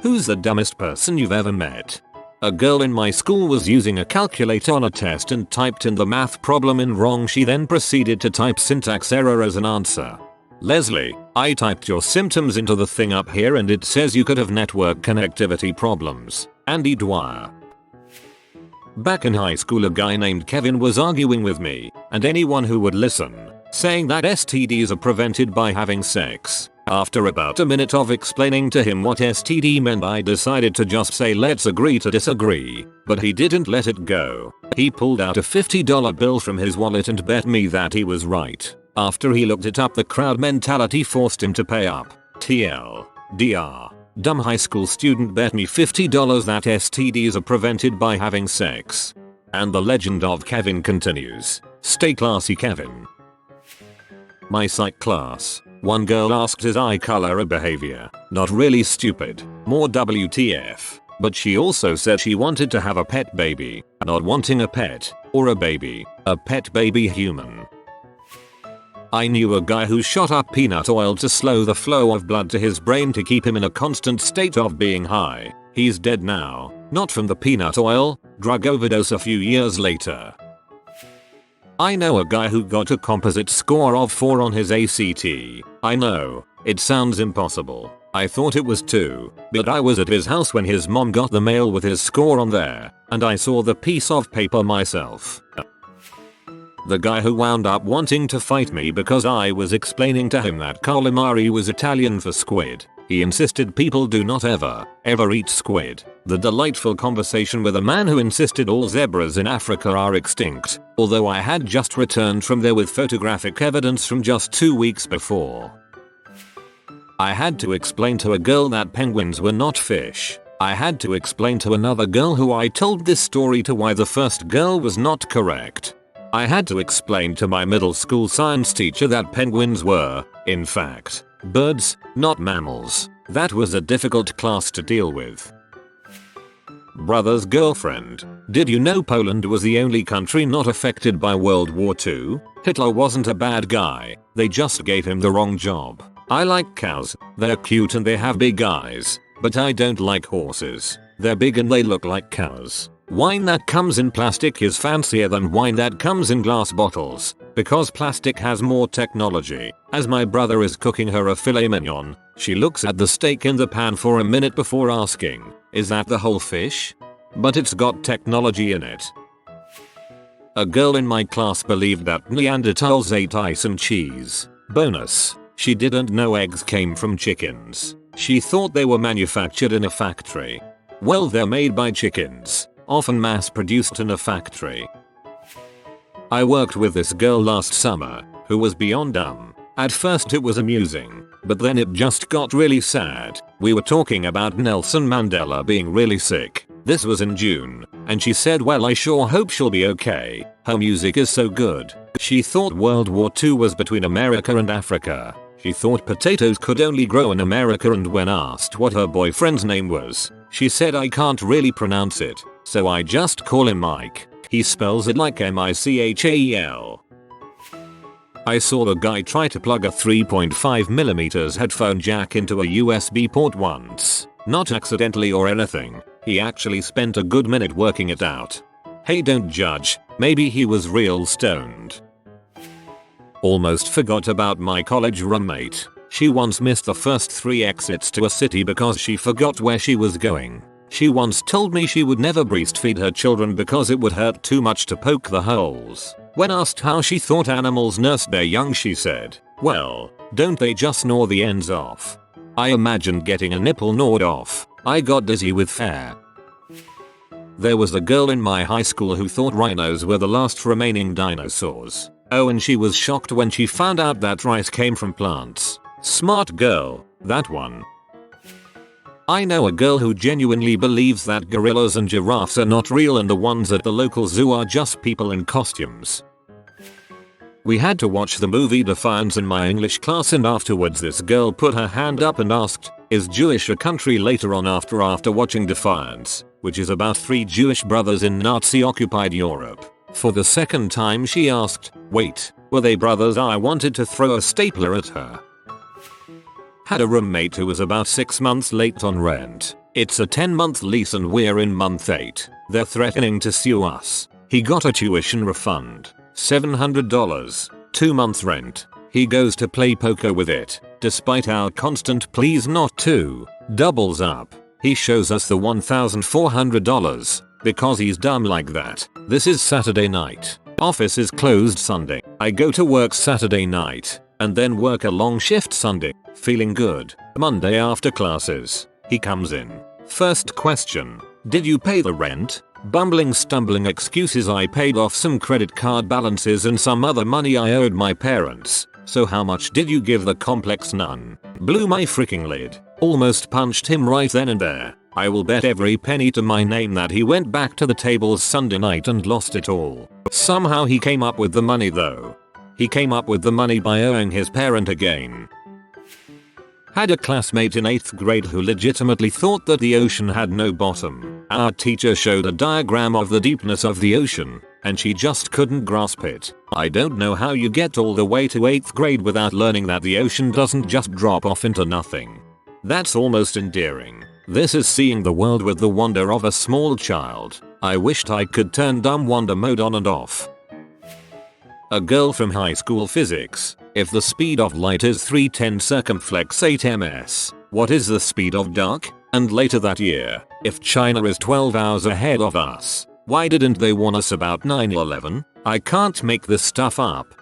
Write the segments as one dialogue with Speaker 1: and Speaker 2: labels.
Speaker 1: Who's the dumbest person you've ever met? A girl in my school was using a calculator on a test and typed in the math problem in wrong. She then proceeded to type syntax error as an answer. Leslie, I typed your symptoms into the thing up here and it says you could have network connectivity problems. Andy Dwyer. Back in high school, a guy named Kevin was arguing with me and anyone who would listen, saying that STDs are prevented by having sex. After about a minute of explaining to him what STD meant, I decided to just say let's agree to disagree, but he didn't let it go. He pulled out a $50 bill from his wallet and bet me that he was right. After he looked it up, the crowd mentality forced him to pay up. TLDR. Dumb high school student bet me $50 that STDs are prevented by having sex. And the legend of Kevin continues. Stay classy, Kevin. My psych class. One girl asked is eye color a behavior? Not really stupid, more WTF. But she also said she wanted to have a pet baby. Not wanting a pet, or a baby, a pet baby human. I knew a guy who shot up peanut oil to slow the flow of blood to his brain to keep him in a constant state of being high. He's dead now, not from the peanut oil, drug overdose a few years later. I know a guy who got a composite score of 4 on his ACT. I know, it sounds impossible. I thought it was 2, but I was at his house when his mom got the mail with his score on there, and I saw the piece of paper myself. The guy who wound up wanting to fight me because I was explaining to him that calamari was Italian for squid. He insisted people do not ever eat squid. The delightful conversation with a man who insisted all zebras in Africa are extinct, although I had just returned from there with photographic evidence from just 2 weeks before. I had to explain to a girl that penguins were not fish. I had to explain to another girl who I told this story to why the first girl was not correct. I had to explain to my middle school science teacher that penguins were, in fact, birds, not mammals. That was a difficult class to deal with. Brother's girlfriend. Did you know Poland was the only country not affected by World War II? Hitler wasn't a bad guy, they just gave him the wrong job. I like cows, they're cute and they have big eyes, but I don't like horses. They're big and they look like cows. Wine that comes in plastic is fancier than wine that comes in glass bottles, because plastic has more technology. As my brother is cooking her a filet mignon, she looks at the steak in the pan for a minute before asking, is that the whole fish? But it's got technology in it. A girl in my class believed that Neanderthals ate ice and cheese. Bonus, she didn't know eggs came from chickens. She thought they were manufactured in a factory. Well, they're made by chickens, often mass-produced in a factory. I worked with this girl last summer, who was beyond dumb. At first it was amusing, but then it just got really sad. We were talking about Nelson Mandela being really sick. This was in June, and she said, well, I sure hope she'll be okay. Her music is so good. She thought World War II was between America and Africa. She thought potatoes could only grow in America, and when asked what her boyfriend's name was, she said, I can't really pronounce it, so I just call him Mike. He spells it like M-I-C-H-A-E-L. I saw a guy try to plug a 3.5mm headphone jack into a USB port once. Not accidentally or anything. He actually spent a good minute working it out. Hey, don't judge. Maybe he was real stoned. Almost forgot about my college roommate. She once missed the first 3 exits to a city because she forgot where she was going. She once told me she would never breastfeed her children because it would hurt too much to poke the holes. When asked how she thought animals nursed their young, she said, well, don't they just gnaw the ends off? I imagined getting a nipple gnawed off. I got dizzy with fear. There was a girl in my high school who thought rhinos were the last remaining dinosaurs. Oh, and she was shocked when she found out that rice came from plants. Smart girl, that one. I know a girl who genuinely believes that gorillas and giraffes are not real and the ones at the local zoo are just people in costumes. We had to watch the movie Defiance in my English class, and afterwards this girl put her hand up and asked, is Jewish a country? Later on, after watching Defiance, which is about 3 Jewish brothers in Nazi-occupied Europe, for the second time she asked, wait, were they brothers? I wanted to throw a stapler at her. Had a roommate who was about 6 months late on rent. It's a 10-month lease and we're in month 8. They're threatening to sue us. He got a tuition refund. $700. 2 months rent. He goes to play poker with it. Despite our constant pleas not to. Doubles up. He shows us the $1,400. Because he's dumb like that. This is Saturday night. Office is closed Sunday. I go to work Saturday night. And then work a long shift Sunday. Feeling good. Monday after classes. He comes in. First question. Did you pay the rent? Bumbling stumbling excuses. I paid off some credit card balances and some other money I owed my parents. So how much did you give? The complex none. Blew my freaking lid. Almost punched him right then and there. I will bet every penny to my name that he went back to the tables Sunday night and lost it all. Somehow he came up with the money though. He came up with the money by owing his parent again. Had a classmate in 8th grade who legitimately thought that the ocean had no bottom. Our teacher showed a diagram of the deepness of the ocean, and she just couldn't grasp it. I don't know how you get all the way to 8th grade without learning that the ocean doesn't just drop off into nothing. That's almost endearing. This is seeing the world with the wonder of a small child. I wished I could turn dumb wonder mode on and off. A girl from high school physics. If the speed of light is 310 circumflex 8 ms, what is the speed of dark? And later that year, if China is 12 hours ahead of us, why didn't they warn us about 9/11? I can't make this stuff up.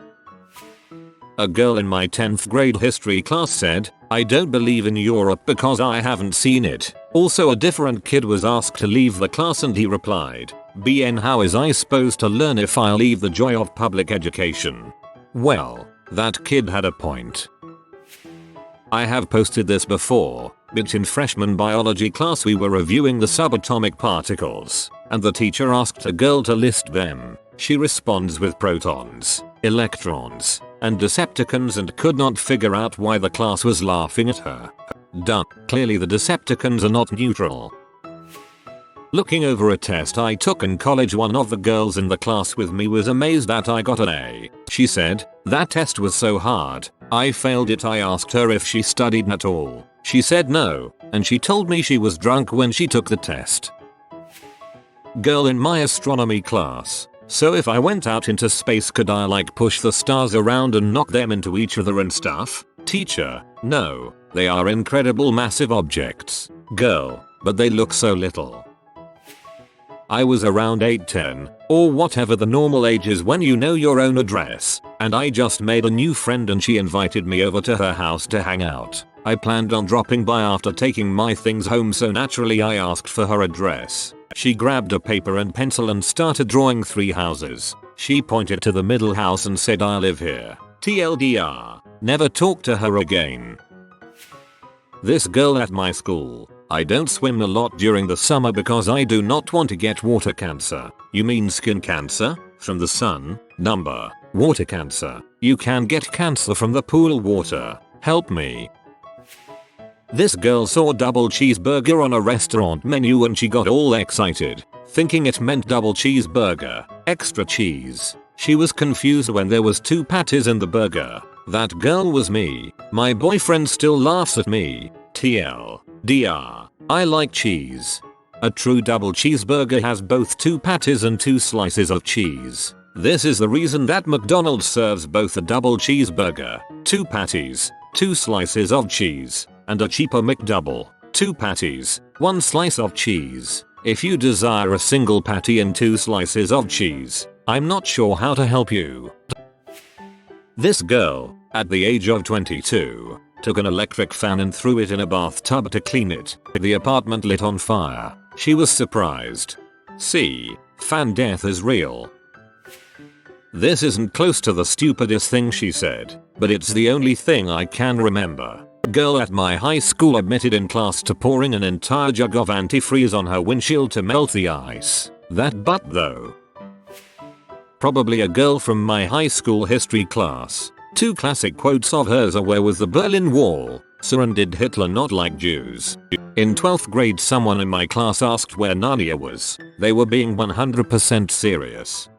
Speaker 1: A girl in my 10th grade history class said, I don't believe in Europe because I haven't seen it. Also a different kid was asked to leave the class and he replied, BN how is I supposed to learn if I leave the joy of public education? Well, that kid had a point. I have posted this before, but in freshman biology class we were reviewing the subatomic particles, and the teacher asked a girl to list them. She responds with protons, electrons, and Decepticons and could not figure out why the class was laughing at her. Duh, clearly the Decepticons are not neutral. Looking over a test I took in college, one of the girls in the class with me was amazed that I got an A. She said, that test was so hard, I failed it. I asked her if she studied at all. She said no, and she told me she was drunk when she took the test. Girl in my astronomy class. So if I went out into space could I like push the stars around and knock them into each other and stuff? Teacher, no, they are incredible massive objects. Girl, but they look so little. I was around 8-10, or whatever the normal age is when you know your own address, and I just made a new friend and she invited me over to her house to hang out. I planned on dropping by after taking my things home, so naturally I asked for her address. She grabbed a paper and pencil and started drawing 3 houses. She pointed to the middle house and said, I live here. TLDR. Never talked to her again. This girl at my school. I don't swim a lot during the summer because I do not want to get water cancer. You mean skin cancer? From the sun? Number. Water cancer. You can get cancer from the pool water. Help me. This girl saw double cheeseburger on a restaurant menu and she got all excited, thinking it meant double cheeseburger, extra cheese. She was confused when there was 2 patties in the burger. That girl was me. My boyfriend still laughs at me. TLDR. I like cheese. A true double cheeseburger has both 2 patties and 2 slices of cheese. This is the reason that McDonald's serves both a double cheeseburger, 2 patties, 2 slices of cheese, and a cheaper McDouble, 2 patties, 1 slice of cheese. If you desire a single patty and 2 slices of cheese, I'm not sure how to help you. This girl, at the age of 22, took an electric fan and threw it in a bathtub to clean it. The apartment lit on fire. She was surprised. See, fan death is real. This isn't close to the stupidest thing she said, but it's the only thing I can remember. Girl at my high school admitted in class to pouring an entire jug of antifreeze on her windshield to melt the ice. That butt though. Probably a girl from my high school history class. 2 classic quotes of hers are, where was the Berlin Wall? Sir, and did Hitler not like Jews? In 12th grade someone in my class asked where Narnia was. They were being 100% serious.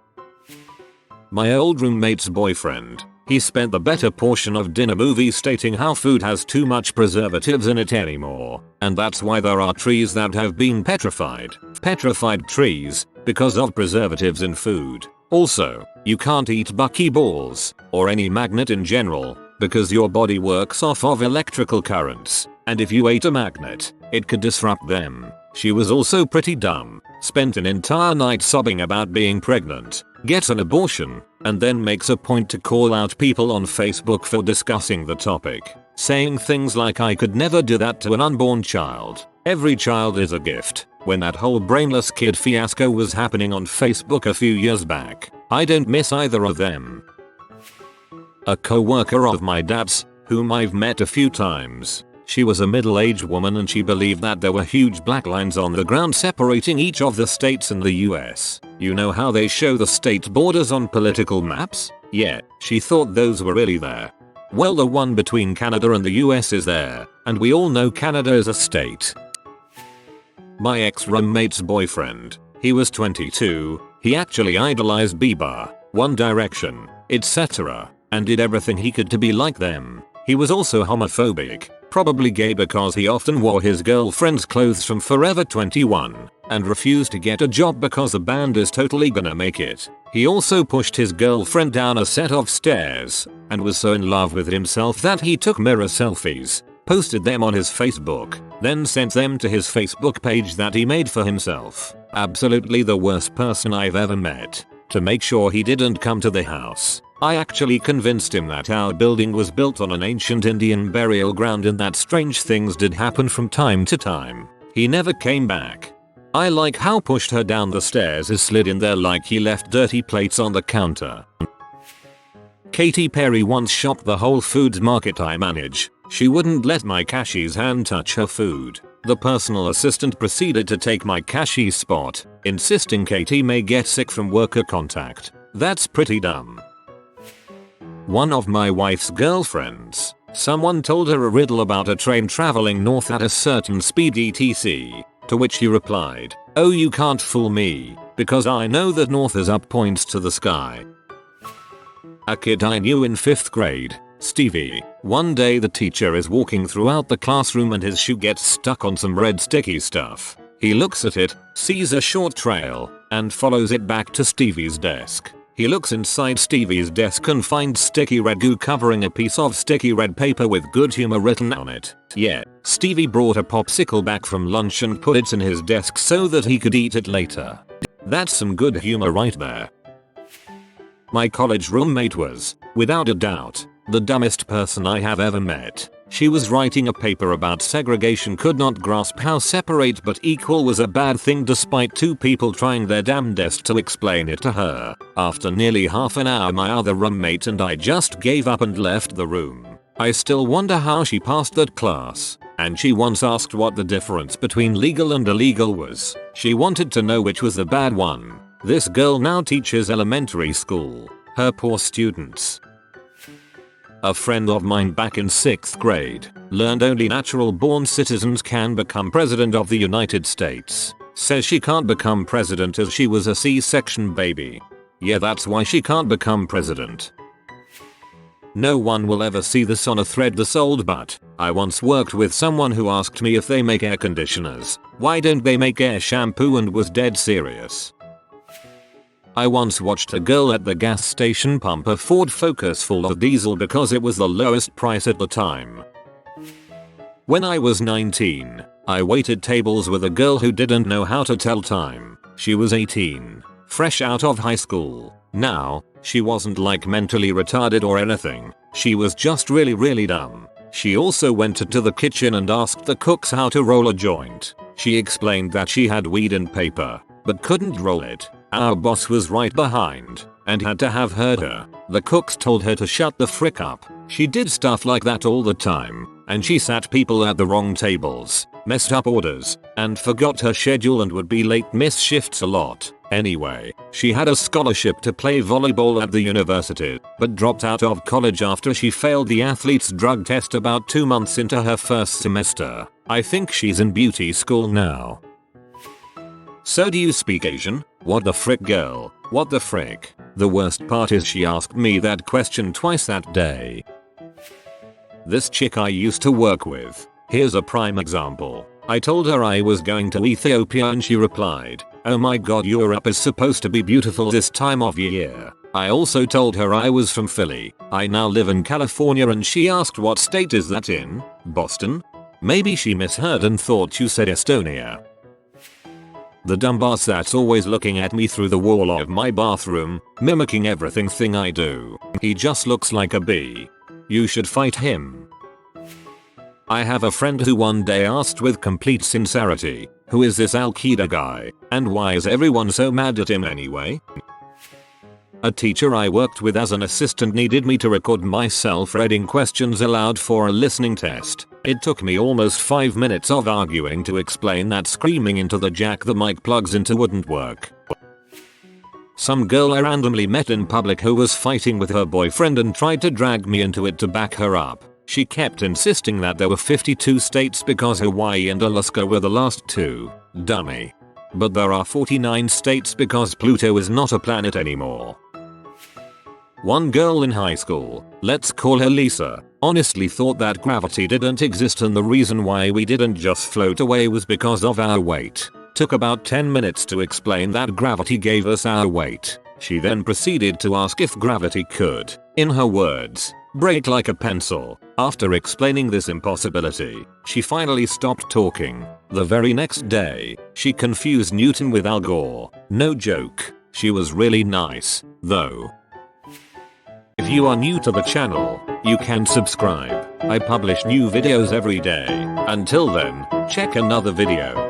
Speaker 1: My old roommate's boyfriend. He spent the better portion of dinner movie stating how food has too much preservatives in it anymore, and that's why there are trees that have been petrified. Petrified trees, because of preservatives in food. Also, you can't eat buckyballs, or any magnet in general, because your body works off of electrical currents, and if you ate a magnet, it could disrupt them. She was also pretty dumb, spent an entire night sobbing about being pregnant, gets an abortion, and then makes a point to call out people on Facebook for discussing the topic, saying things like I could never do that to an unborn child. Every child is a gift. When that whole brainless kid fiasco was happening on Facebook a few years back, I don't miss either of them. A co-worker of my dad's, whom I've met a few times. She was a middle-aged woman and she believed that there were huge black lines on the ground separating each of the states in the US. You know how they show the state borders on political maps? Yeah, she thought those were really there. Well, the one between Canada and the US is there, and we all know Canada is a state. My ex-roommate's boyfriend. He was 22, he actually idolized Bieber, One Direction, etc., and did everything he could to be like them. He was also homophobic, probably gay because he often wore his girlfriend's clothes from Forever 21, and refused to get a job because the band is totally gonna make it. He also pushed his girlfriend down a set of stairs, and was so in love with himself that he took mirror selfies, posted them on his Facebook, then sent them to his Facebook page that he made for himself. Absolutely the worst person I've ever met. To make sure he didn't come to the house, I actually convinced him that our building was built on an ancient Indian burial ground and that strange things did happen from time to time. He never came back. I like how pushed her down the stairs is slid in there like he left dirty plates on the counter. Katy Perry once shopped the Whole Foods market I manage. She wouldn't let my cashier's hand touch her food. The personal assistant proceeded to take my cashier's spot, insisting Katy may get sick from worker contact. That's pretty dumb. One of my wife's girlfriends. Someone told her a riddle about a train traveling north at a certain speed etc. To which she replied, "Oh, you can't fool me, because I know that north is up points to the sky." A kid I knew in 5th grade, Stevie. One day the teacher is walking throughout the classroom and his shoe gets stuck on some red sticky stuff. He looks at it, sees a short trail, and follows it back to Stevie's desk. He looks inside Stevie's desk and finds sticky red goo covering a piece of sticky red paper with good humor written on it. Yeah, Stevie brought a popsicle back from lunch and put it in his desk so that he could eat it later. That's some good humor right there. My college roommate was, without a doubt, the dumbest person I have ever met. She was writing a paper about segregation, could not grasp how separate but equal was a bad thing despite two people trying their damnedest to explain it to her. After nearly half an hour my other roommate and I just gave up and left the room. I still wonder how she passed that class. And she once asked what the difference between legal and illegal was. She wanted to know which was the bad one. This girl now teaches elementary school. Her poor students. A friend of mine back in 6th grade learned only natural born citizens can become president of the United States. Says she can't become president as she was a C-section baby. Yeah, that's why she can't become president. No one will ever see this on a thread this old, but I once worked with someone who asked me if they make air conditioners, why don't they make air shampoo, and was dead serious. I once watched a girl at the gas station pump a Ford Focus full of diesel because it was the lowest price at the time. When I was 19, I waited tables with a girl who didn't know how to tell time. She was 18, fresh out of high school. Now, she wasn't like mentally retarded or anything, she was just really dumb. She also went to the kitchen and asked the cooks how to roll a joint. She explained that she had weed and paper, but couldn't roll it. Our boss was right behind, and had to have heard her. The cooks told her to shut the frick up. She did stuff like that all the time, and she sat people at the wrong tables, messed up orders, and forgot her schedule and would be late, miss shifts a lot. Anyway, she had a scholarship to play volleyball at the university, but dropped out of college after she failed the athlete's drug test about 2 months into her first semester. I think she's in beauty school now. So do you speak Asian? What the frick, girl? What the frick? The worst part is she asked me that question twice that day. This chick I used to work with. Here's a prime example. I told her I was going to Ethiopia and she replied, "Oh my god, Europe is supposed to be beautiful this time of year." I also told her I was from Philly. I now live in California and she asked what state is that in? Boston? Maybe she misheard and thought you said Estonia. The dumbass that's always looking at me through the wall of my bathroom, mimicking everything thing I do. He just looks like a bee. You should fight him. I have a friend who one day asked with complete sincerity, "Who is this Qaeda guy, and why is everyone so mad at him anyway?" A teacher I worked with as an assistant needed me to record myself reading questions aloud for a listening test. It took me almost 5 minutes of arguing to explain that screaming into the jack the mic plugs into wouldn't work. Some girl I randomly met in public who was fighting with her boyfriend and tried to drag me into it to back her up. She kept insisting that there were 52 states because Hawaii and Alaska were the last two. Dummy. But there are 49 states because Pluto is not a planet anymore. One girl in high school, let's call her Lisa, honestly thought that gravity didn't exist and the reason why we didn't just float away was because of our weight. Took about 10 minutes to explain that gravity gave us our weight. She then proceeded to ask if gravity could, in her words, break like a pencil. After explaining this impossibility, she finally stopped talking. The very next day, she confused Newton with Al Gore. No joke. She was really nice, though. If you are new to the channel, you can subscribe. I publish new videos every day. Until then, check another video.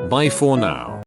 Speaker 1: Bye for now.